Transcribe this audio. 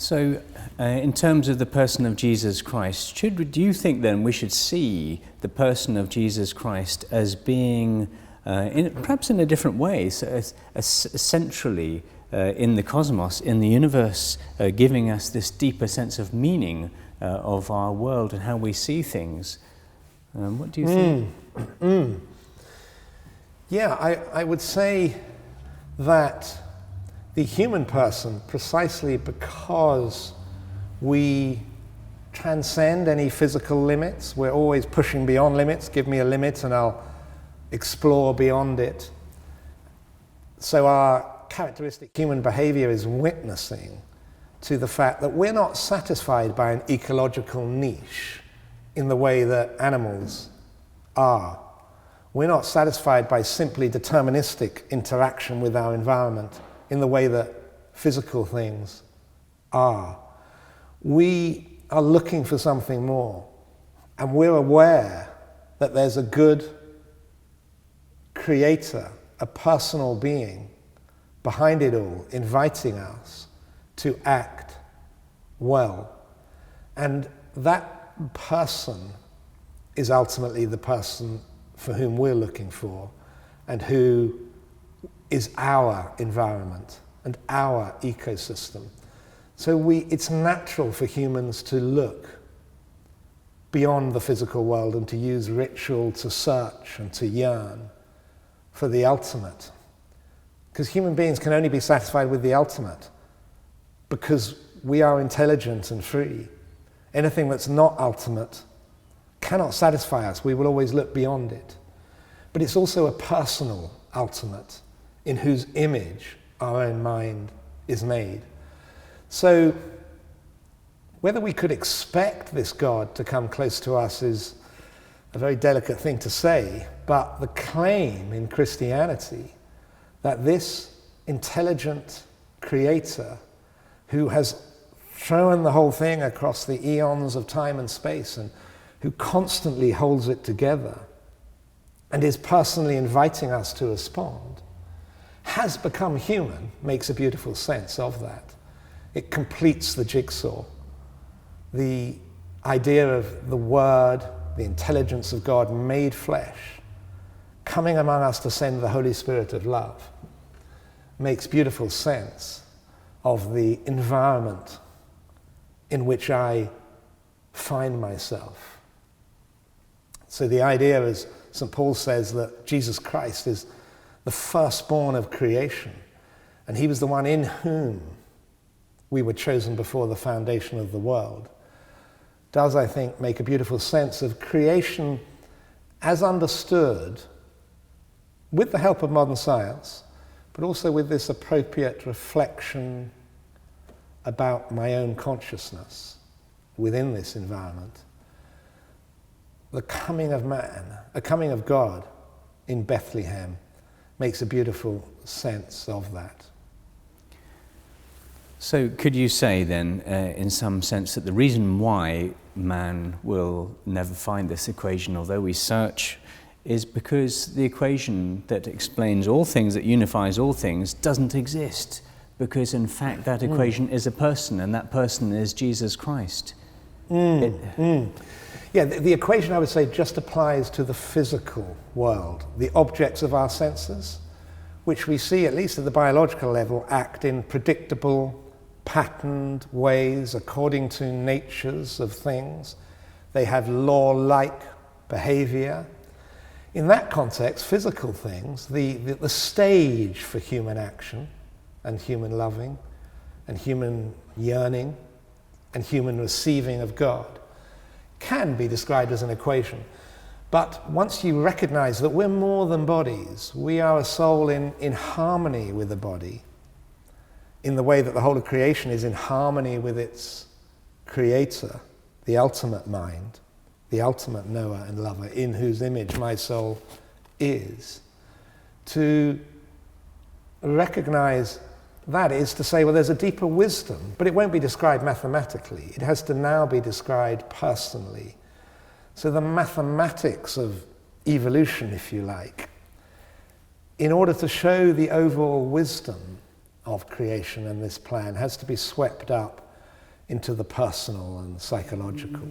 So, in terms of the person of Jesus Christ, do you think then we should see the person of Jesus Christ as being, perhaps in a different way, so as centrally in the cosmos, in the universe, giving us this deeper sense of meaning of our world and how we see things? What do you think? Yeah, I would say that the human person, precisely because we transcend any physical limits, we're always pushing beyond limits. Give me a limit and I'll explore beyond it. So our characteristic human behavior is witnessing to the fact that we're not satisfied by an ecological niche in the way that animals are. We're not satisfied by simply deterministic interaction with our environment in the way that physical things are. We are looking for something more, and we're aware that there's a good creator, a personal being behind it all, inviting us to act well. And that person is ultimately the person for whom we're looking for, and who is our environment and our ecosystem. So it's natural for humans to look beyond the physical world and to use ritual to search and to yearn for the ultimate. Because human beings can only be satisfied with the ultimate because we are intelligent and free. Anything that's not ultimate cannot satisfy us. We will always look beyond it. But it's also a personal ultimate in whose image our own mind is made. So whether we could expect this God to come close to us is a very delicate thing to say, but the claim in Christianity that this intelligent creator who has thrown the whole thing across the eons of time and space and who constantly holds it together and is personally inviting us to respond, has become human, makes a beautiful sense of that. It completes the jigsaw. The idea of the Word, the intelligence of God made flesh, coming among us to send the Holy Spirit of love, makes beautiful sense of the environment in which I find myself. So the idea, as St. Paul says, that Jesus Christ is the firstborn of creation, and he was the one in whom we were chosen before the foundation of the world, does, I think, make a beautiful sense of creation as understood with the help of modern science, but also with this appropriate reflection about my own consciousness within this environment. The coming of man, a coming of God in Bethlehem, makes a beautiful sense of that. So could you say then, in some sense, that the reason why man will never find this equation, although we search, is because the equation that explains all things, that unifies all things, doesn't exist? Because in fact that equation is a person, and that person is Jesus Christ. Yeah, the equation, I would say, just applies to the physical world, the objects of our senses, which we see, at least at the biological level, act in predictable, patterned ways according to natures of things. They have law-like behavior. In that context, physical things, the stage for human action and human loving and human yearning and human receiving of God can be described as an equation. But once you recognize that we're more than bodies, we are a soul in harmony with the body, in the way that the whole of creation is in harmony with its creator, the ultimate mind, the ultimate knower and lover, in whose image my soul is. To recognize that is to say, well, there's a deeper wisdom, but it won't be described mathematically. It has to now be described personally. So the mathematics of evolution, if you like, in order to show the overall wisdom of creation and this plan, has to be swept up into the personal and psychological.